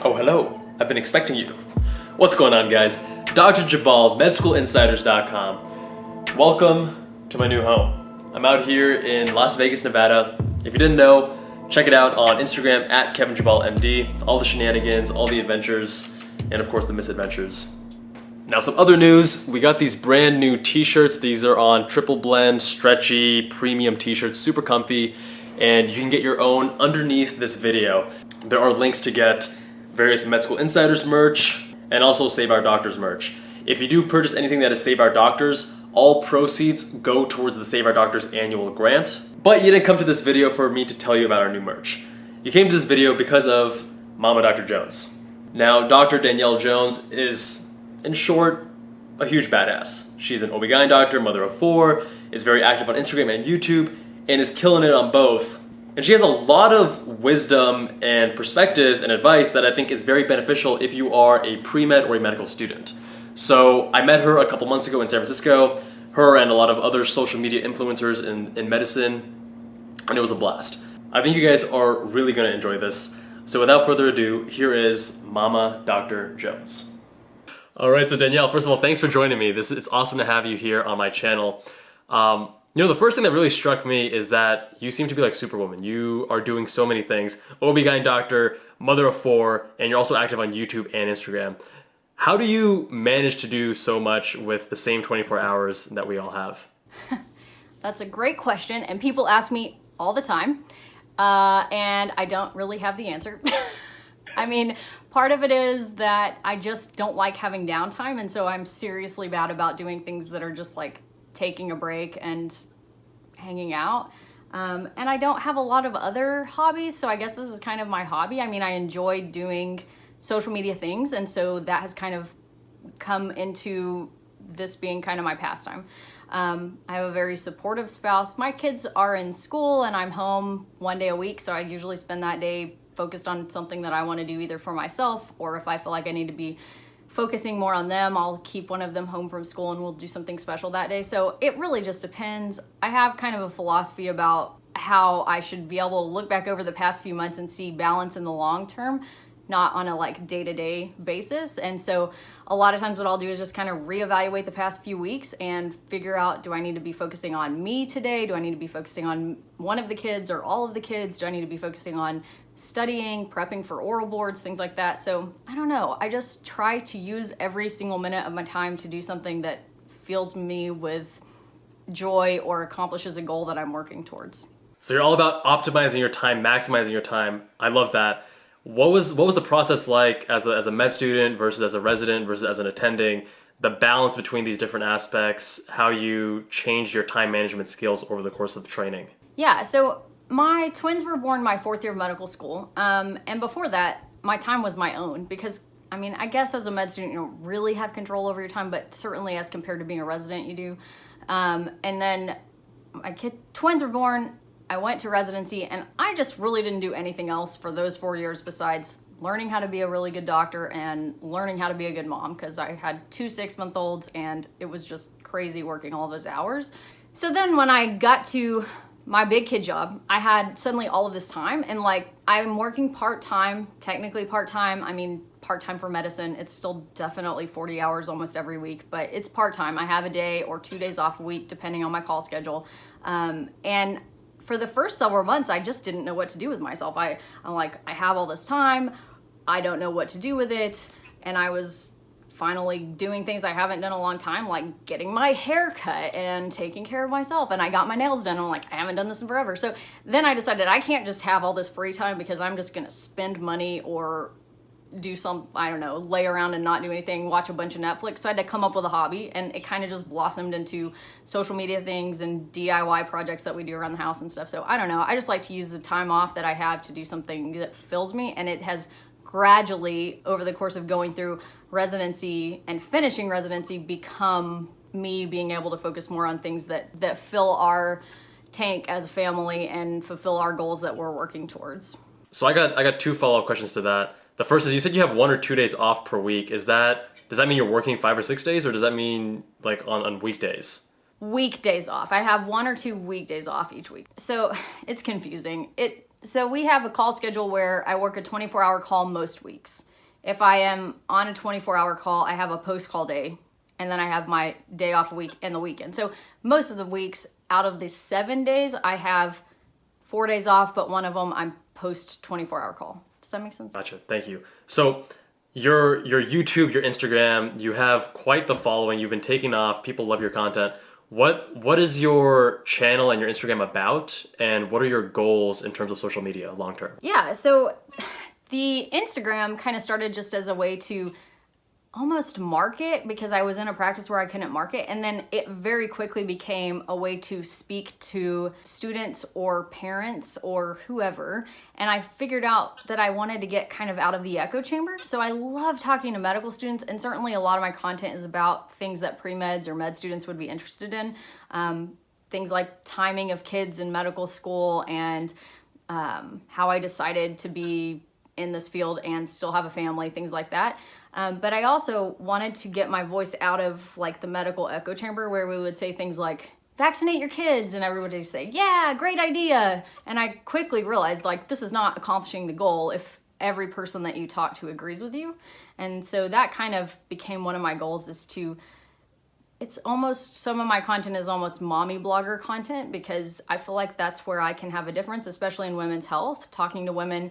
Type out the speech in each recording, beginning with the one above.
Oh, hello. I've been expecting you. What's going on, guys? Dr. Jabal, medschoolinsiders.com. Welcome to my new home. I'm out here in Las Vegas, Nevada. If you didn't know, check it out on Instagram at KevinJabalMD. All the shenanigans, all the adventures, and of course the misadventures. Now some other news, we got these brand new t-shirts. These are on triple blend, stretchy, premium t-shirts, super comfy, and you can get your own underneath this video. There are links to get various Med School Insiders merch and also Save Our Doctors merch. If you do purchase anything that is Save Our Doctors, all proceeds go towards the Save Our Doctors annual grant. But you didn't come to this video for me to tell you about our new merch. You came to this video because of Mama Dr. Jones. Now, Dr. Danielle Jones is, in short, a huge badass. She's an OB-GYN doctor, mother of 4, is very active on Instagram and YouTube, and is killing it on both. And she has a lot of wisdom and perspectives and advice that I think is very beneficial if you are a pre-med or a medical student. So I met her a couple months ago in San Francisco, her and a lot of other social media influencers in medicine, and it was a blast. I think you guys are really gonna enjoy this. So without further ado, here is Mama Dr. Jones. All right, so Danielle, first of all, thanks for joining me. It's awesome to have you here on my channel. The first thing that really struck me is that you seem to be like Superwoman. You are doing so many things. OB-GYN doctor, mother of 4, and you're also active on YouTube and Instagram. How do you manage to do so much with the same 24 hours that we all have? That's a great question, and people ask me all the time, and I don't really have the answer. I mean, part of it is that I just don't like having downtime, and so I'm seriously bad about doing things that are just like taking a break and hanging out. And I don't have a lot of other hobbies, so I guess this is kind of my hobby. I mean, I enjoy doing social media things, and so that has kind of come into this being kind of my pastime. I have a very supportive spouse. My kids are in school and I'm home 1 day a week, so I usually spend that day focused on something that I want to do either for myself, or if I feel like I need to be focusing more on them, I'll keep one of them home from school and we'll do something special that day. So it really just depends. I have kind of a philosophy about how I should be able to look back over the past few months and see balance in the long term, not on a like day-to-day basis. And so a lot of times what I'll do is just kind of reevaluate the past few weeks and figure out, do I need to be focusing on me today? Do I need to be focusing on one of the kids or all of the kids? Do I need to be focusing on studying, prepping for oral boards, things like that? So I don't know. I just try to use every single minute of my time to do something that fills me with joy or accomplishes a goal that I'm working towards. So you're all about optimizing your time, maximizing your time. I love that. What was the process like as a med student versus as a resident versus as an attending, the balance between these different aspects, how you changed your time management skills over the course of the training? Yeah, so my twins were born my 4th year of medical school, and before that, my time was my own because, I mean, I guess as a med student, you don't really have control over your time, but certainly as compared to being a resident, you do. And then my twins were born, I went to residency, and I just really didn't do anything else for those 4 years besides learning how to be a really good doctor and learning how to be a good mom, because I had 2 6-month-olds and it was just crazy working all those hours. So then when I got to my big kid job, I had suddenly all of this time, and like I'm working part-time, technically part-time. I mean, part-time for medicine. It's still definitely 40 hours almost every week, but it's part-time. I have a day or 2 days off a week depending on my call schedule. And for the first several months, I just didn't know what to do with myself. I'm like, I have all this time, I don't know what to do with it, and I was finally doing things I haven't done in a long time, like getting my hair cut and taking care of myself, and I got my nails done, and I'm like, I haven't done this in forever. So then I decided I can't just have all this free time because I'm just gonna spend money or do some, I don't know, lay around and not do anything, watch a bunch of Netflix. So I had to come up with a hobby, and it kind of just blossomed into social media things and DIY projects that we do around the house and stuff. So I don't know, I just like to use the time off that I have to do something that fills me, and it has gradually, over the course of going through residency and finishing residency, become me being able to focus more on things that fill our tank as a family and fulfill our goals that we're working towards. So I got 2 follow-up questions to that. The first is, you said you have 1 or 2 days off per week. Does that mean you're working 5 or 6 days, or does that mean like on weekdays? Weekdays off. I have 1 or 2 weekdays off each week. So it's confusing. So we have a call schedule where I work a 24-hour call most weeks. if I am on a 24-hour call, I have a post-call day, and then I have my day off a week and the weekend. So most of the weeks out of the 7 days, I have 4 days off, but one of them I'm post 24-hour call. Does that make sense? Gotcha. Thank you. So your YouTube, your Instagram, you have quite the following. You've been taking off. People love your content. What is your channel and your Instagram about, and what are your goals in terms of social media long term? Yeah, so the Instagram kind of started just as a way to almost market, because I was in a practice where I couldn't market, and then it very quickly became a way to speak to students or parents or whoever, and I figured out that I wanted to get kind of out of the echo chamber. So I love talking to medical students, and certainly a lot of my content is about things that pre-meds or med students would be interested in, things like timing of kids in medical school, and how I decided to be in this field and still have a family, things like that. But I also wanted to get my voice out of like the medical echo chamber, where we would say things like, vaccinate your kids, and everybody would say, yeah, great idea. And I quickly realized, like, this is not accomplishing the goal if every person that you talk to agrees with you. And so that kind of became one of my goals, is to, it's almost, some of my content is almost mommy blogger content, because I feel like that's where I can have a difference, especially in women's health, talking to women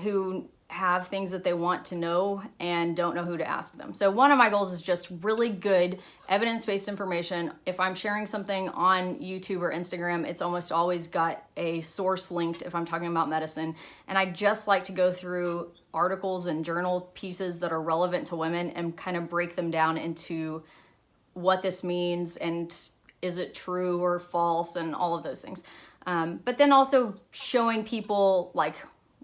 who have things that they want to know and don't know who to ask them. So one of my goals is just really good evidence-based information. If I'm sharing something on YouTube or Instagram, it's almost always got a source linked if I'm talking about medicine. And I just like to go through articles and journal pieces that are relevant to women and kind of break them down into what this means and is it true or false and all of those things. But then also showing people, like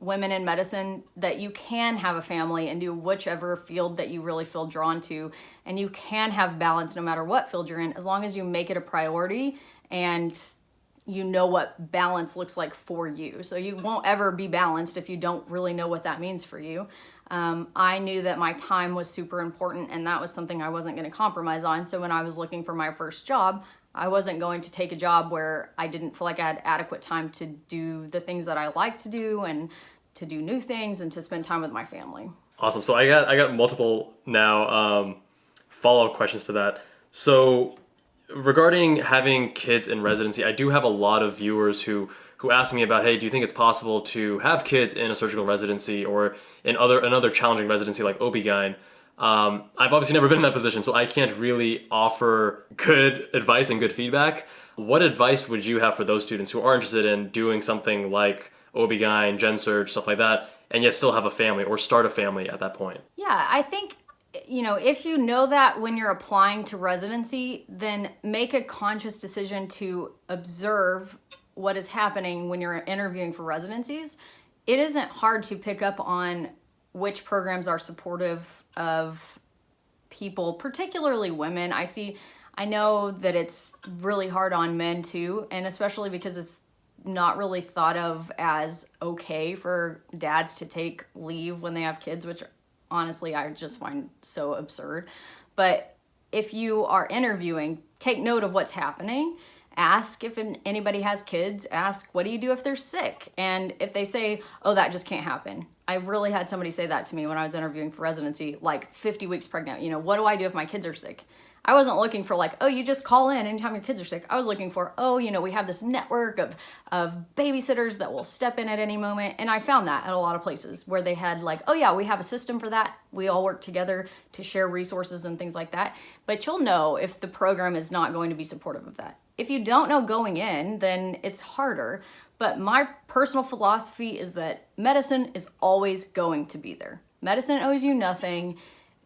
women in medicine, that you can have a family and do whichever field that you really feel drawn to, and you can have balance no matter what field you're in, as long as you make it a priority and you know what balance looks like for you. So you won't ever be balanced if you don't really know what that means for you. I knew that my time was super important, and that was something I wasn't going to compromise on. So when I was looking for my first job, I wasn't going to take a job where I didn't feel like I had adequate time to do the things that I like to do, and to do new things, and to spend time with my family. Awesome. So I got multiple now follow-up questions to that. So regarding having kids in residency, I do have a lot of viewers who ask me about, hey, do you think it's possible to have kids in a surgical residency or in another challenging residency like obgyn? I've obviously never been in that position, so I can't really offer good advice and good feedback. What advice would you have for those students who are interested in doing something like obgyn, gen surg, stuff like that, and yet still have a family or start a family at that point? Yeah, I think, if you know that when you're applying to residency, then make a conscious decision to observe what is happening when you're interviewing for residencies. It isn't hard to pick up on which programs are supportive of people, particularly women. I know that it's really hard on men too, and especially because it's not really thought of as okay for dads to take leave when they have kids, which honestly I just find so absurd. But if you are interviewing, take note of what's happening. Ask if anybody has kids. Ask, what do you do if they're sick? And if they say, oh, that just can't happen. I've really had somebody say that to me when I was interviewing for residency, like 50 weeks pregnant. What do I do if my kids are sick? I wasn't looking for like, oh, you just call in anytime your kids are sick. I was looking for, we have this network of babysitters that will step in at any moment. And I found that at a lot of places where they had like, oh yeah, we have a system for that. We all work together to share resources and things like that. But you'll know if the program is not going to be supportive of that. If you don't know going in, then it's harder. But my personal philosophy is that medicine is always going to be there. Medicine owes you nothing.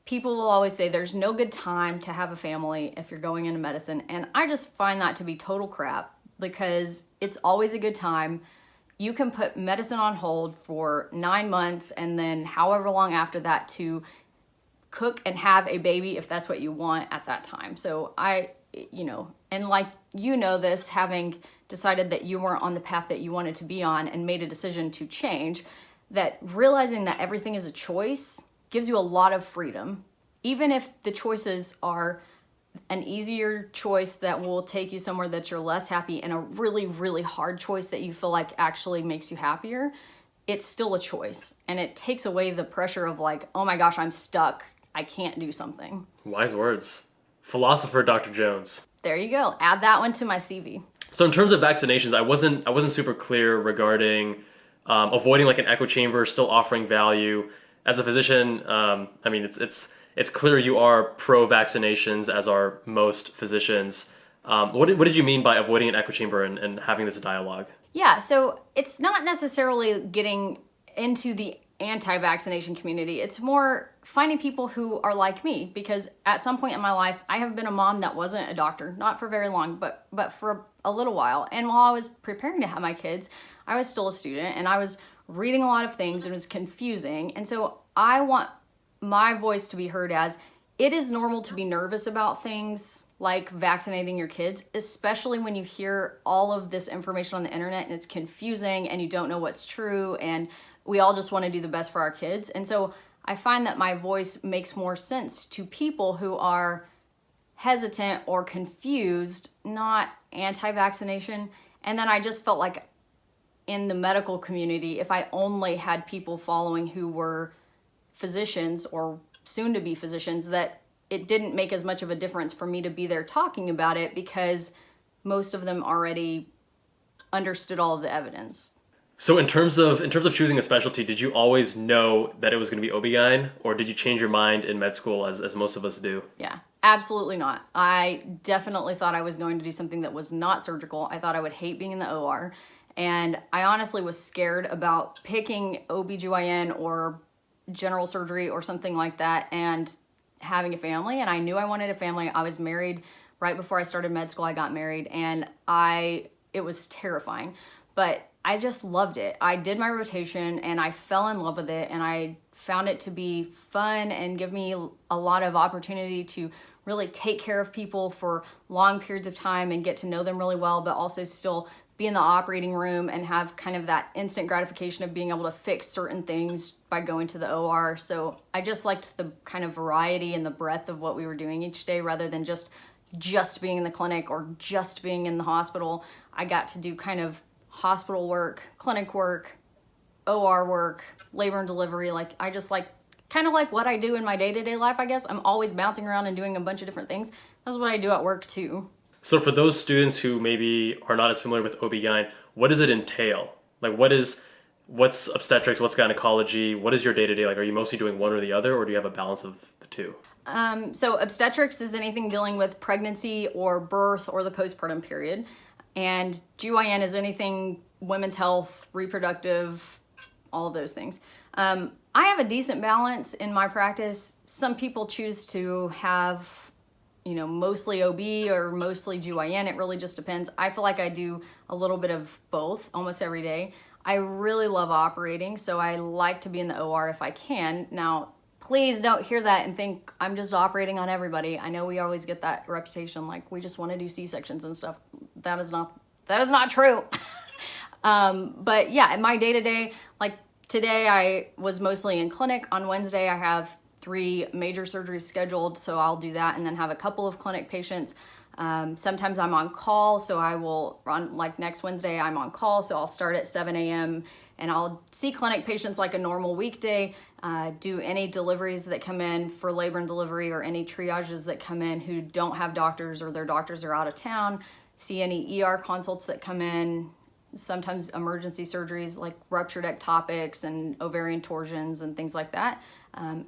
People will always say there's no good time to have a family if you're going into medicine. And I just find that to be total crap, because it's always a good time. You can put medicine on hold for 9 months and then however long after that to cook and have a baby if that's what you want at that time. So and like this, having decided that you weren't on the path that you wanted to be on and made a decision to change, that realizing that everything is a choice gives you a lot of freedom, even if the choices are an easier choice that will take you somewhere that you're less happy and a really, really hard choice that you feel like actually makes you happier. it's still a choice. And it takes away the pressure of like, oh my gosh, I'm stuck. I can't do something. Wise words. Philosopher Dr. Jones. There you go. Add that one to my CV. So in terms of vaccinations, I wasn't super clear regarding avoiding like an echo chamber, still offering value. As a physician, I mean, it's clear you are pro vaccinations, as are most physicians. What did you mean by avoiding an echo chamber and having this dialogue? Yeah, so it's not necessarily getting into the anti-vaccination community. It's more finding people who are like me, because at some point in my life, I have been a mom that wasn't a doctor, not for very long, but for a little while. And while I was preparing to have my kids, I was still a student and I was reading a lot of things and it was confusing. And so I want my voice to be heard as it is normal to be nervous about things like vaccinating your kids, especially when you hear all of this information on the internet and it's confusing and you don't know what's true, and we all just want to do the best for our kids. And so I find that my voice makes more sense to people who are hesitant or confused, not anti-vaccination. And then I just felt like in the medical community, if I only had people following who were physicians or soon to be physicians, that it didn't make as much of a difference for me to be there talking about it, because most of them already understood all of the evidence. So in terms of choosing a specialty, did you always know that it was going to be OB-GYN, or did you change your mind in med school as most of us do? Yeah, absolutely not. I definitely thought I was going to do something that was not surgical. I thought I would hate being in the OR. And I honestly was scared about picking OB-GYN or general surgery or something like that and having a family. And I knew I wanted a family. I was married right before I started med school. I got married, and it was terrifying, but I just loved it. I did my rotation and I fell in love with it, and I found it to be fun and give me a lot of opportunity to really take care of people for long periods of time and get to know them really well, but also still be in the operating room and have kind of that instant gratification of being able to fix certain things by going to the OR. So I just liked the kind of variety and the breadth of what we were doing each day, rather than just being in the clinic or just being in the hospital. I got to do kind of hospital work, clinic work, OR work, labor and delivery. Like, I just kind of like what I do in my day-to-day life, I guess. I'm always bouncing around and doing a bunch of different things. That's what I do at work too. So for those students who maybe are not as familiar with OB-GYN, what does it entail? Like, what's obstetrics, what's gynecology, what is your day-to-day like? Are you mostly doing one or the other, or do you have a balance of the two? So obstetrics is anything dealing with pregnancy or birth or the postpartum period. And GYN is anything women's health, reproductive, all of those things. I have a decent balance in my practice. Some people choose to have, mostly OB or mostly GYN. It really just depends. I feel like I do a little bit of both almost every day. I really love operating, so I like to be in the OR if I can. Now, please don't hear that and think I'm just operating on everybody. I know we always get that reputation, like we just want to do C-sections and stuff. That is not true. But yeah, in my day-to-day, like today I was mostly in clinic. On Wednesday I have 3 major surgeries scheduled, so I'll do that and then have a couple of clinic patients. Sometimes I'm on call, so I will run, like next Wednesday I'm on call, so I'll start at 7 a.m. and I'll see clinic patients like a normal weekday, do any deliveries that come in for labor and delivery, or any triages that come in who don't have doctors or their doctors are out of town, see any ER consults that come in, sometimes emergency surgeries like ruptured ectopics and ovarian torsions and things like that.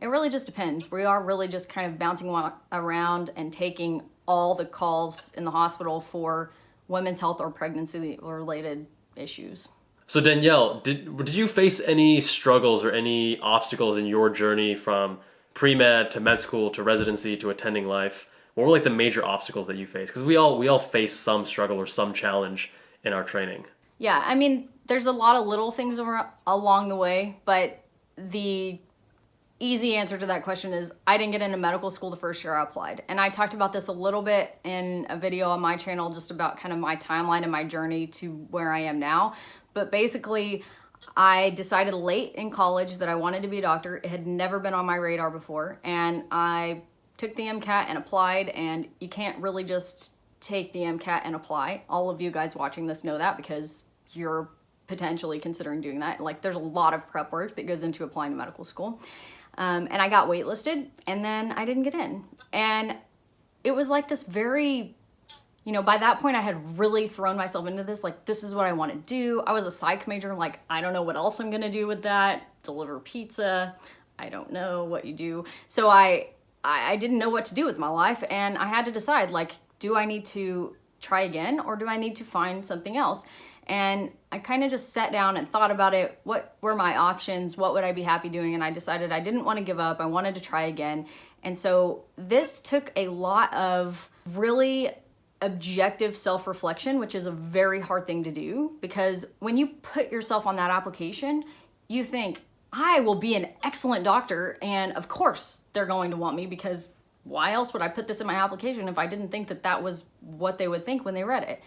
It really just depends. We are really just kind of bouncing around and taking all the calls in the hospital for women's health or pregnancy related issues. So Danielle, did you face any struggles or any obstacles in your journey from pre-med to med school to residency to attending life? What were like the major obstacles that you faced? Because we all face some struggle or some challenge in our training. Yeah, I mean, there's a lot of little things along the way, but the easy answer to that question is I didn't get into medical school the first year I applied. And I talked about this a little bit in a video on my channel, just about kind of my timeline and my journey to where I am now. But basically, I decided late in college that I wanted to be a doctor. It had never been on my radar before. And I took the MCAT and applied, and you can't really just take the MCAT and apply. All of you guys watching this know that because you're potentially considering doing that. Like, there's a lot of prep work that goes into applying to medical school. And I got waitlisted, and then I didn't get in. And it was like this very, by that point I had really thrown myself into this, like, this is what I want to do. I was a psych major, like, I don't know what else I'm going to do with that. Deliver pizza. I don't know what you do. So I didn't know what to do with my life, and I had to decide, like, do I need to try again, or do I need to find something else? And I kind of just sat down and thought about it. What were my options? What would I be happy doing? And I decided I didn't want to give up. I wanted to try again. And so this took a lot of really objective self-reflection, which is a very hard thing to do, because when you put yourself on that application, you think, I will be an excellent doctor, and of course they're going to want me, because why else would I put this in my application if I didn't think that that was what they would think when they read it?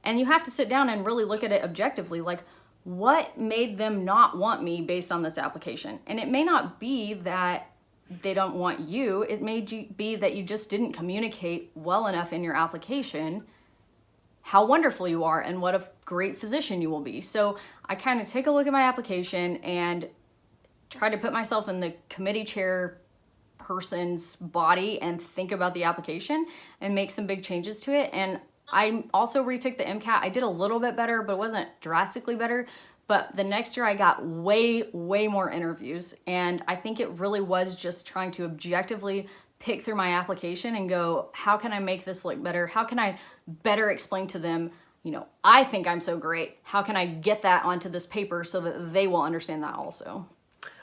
And you have to sit down and really look at it objectively, like, what made them not want me based on this application? And it may not be that they don't want you. It may be that you just didn't communicate well enough in your application how wonderful you are and what a great physician you will be. So I kind of take a look at my application and try to put myself in the committee chair person's body and think about the application and make some big changes to it. And I also retook the MCAT. I did a little bit better, but it wasn't drastically better. But the next year I got way more interviews. And I think it really was just trying to objectively pick through my application and go, how can I make this look better? How can I better explain to them, I think I'm so great. How can I get that onto this paper so that they will understand that also?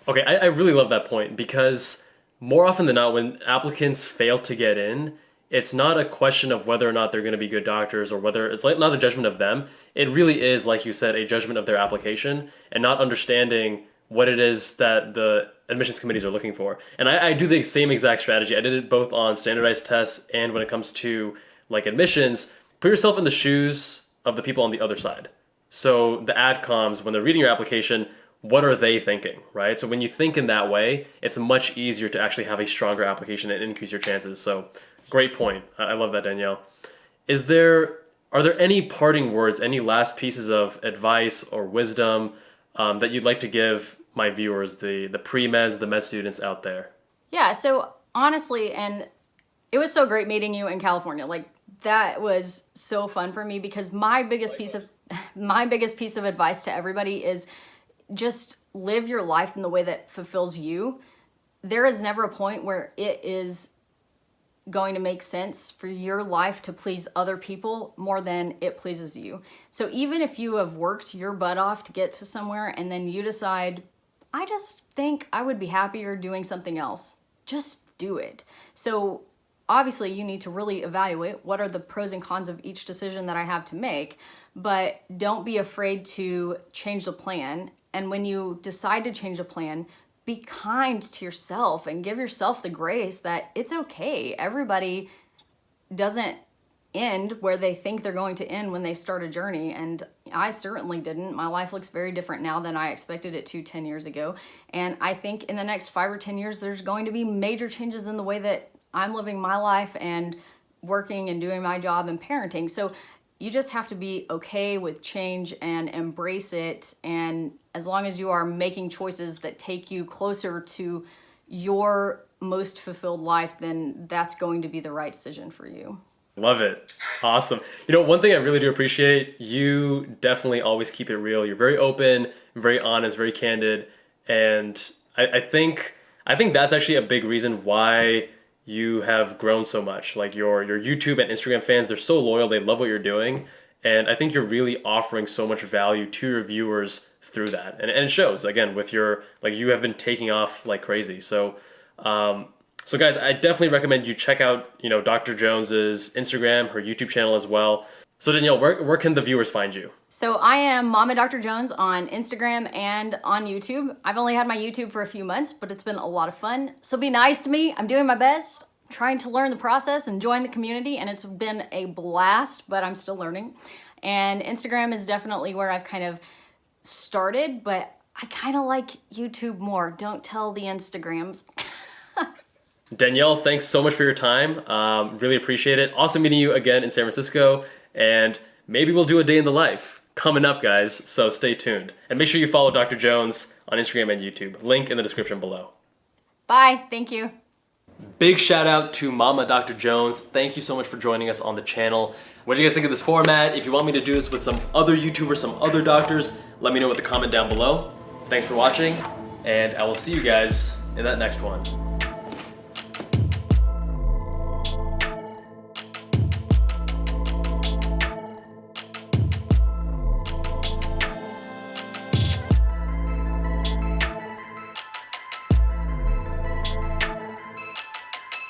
Okay, I really love that point, because more often than not, when applicants fail to get in, it's not a question of whether or not they're going to be good doctors, or whether it's like not a judgment of them. It really is, like you said, a judgment of their application and not understanding what it is that the admissions committees are looking for. And I do the same exact strategy. I did it both on standardized tests and when it comes to like admissions. Put yourself in the shoes of the people on the other side. So the adcoms, when they're reading your application, what are they thinking, right? So when you think in that way, it's much easier to actually have a stronger application and increase your chances. So great point. I love that, Danielle. Are there any parting words, any last pieces of advice or wisdom that you'd like to give my viewers, the pre-meds, the med students out there? Yeah, so honestly, and it was so great meeting you in California. Like, that was so fun for me, because my biggest piece of advice to everybody is just live your life in the way that fulfills you. There is never a point where it is going to make sense for your life to please other people more than it pleases you. So even if you have worked your butt off to get to somewhere and then you decide, I just think I would be happier doing something else, just do it. So obviously you need to really evaluate what are the pros and cons of each decision that I have to make, but don't be afraid to change the plan. And when you decide to change a plan, be kind to yourself and give yourself the grace that it's okay. Everybody doesn't end where they think they're going to end when they start a journey. And I certainly didn't. My life looks very different now than I expected it to 10 years ago. And I think in the next 5 or 10 years, there's going to be major changes in the way that I'm living my life and working and doing my job and parenting. So you just have to be okay with change and embrace it. And as long as you are making choices that take you closer to your most fulfilled life, then that's going to be the right decision for you. Love it. Awesome. One thing I really do appreciate, you definitely always keep it real. You're very open, very honest, very candid. And I think that's actually a big reason why you have grown so much. Like your YouTube and Instagram fans, they're so loyal. They love what you're doing. And I think you're really offering so much value to your viewers through that. And it shows, again, with you have been taking off like crazy. So guys, I definitely recommend you check out, Dr. Jones's Instagram, her YouTube channel as well. So Danielle, where can the viewers find you? So I am Mama Dr. Jones on Instagram and on YouTube. I've only had my YouTube for a few months, but it's been a lot of fun. So be nice to me. I'm doing my best, trying to learn the process and join the community, and it's been a blast, but I'm still learning. And Instagram is definitely where I've kind of started, but I kind of like YouTube more. Don't tell the Instagrams. Danielle, thanks so much for your time. Really appreciate it. Awesome meeting you again in San Francisco, and maybe we'll do a day in the life. coming up, guys, so stay tuned. And make sure you follow Dr. Jones on Instagram and YouTube. Link in the description below. Bye. Thank you. Big shout out to Mama Dr. Jones. Thank you so much for joining us on the channel. What do you guys think of this format? If you want me to do this with some other YouTubers, some other doctors, let me know with a comment down below. Thanks for watching, and I will see you guys in that next one.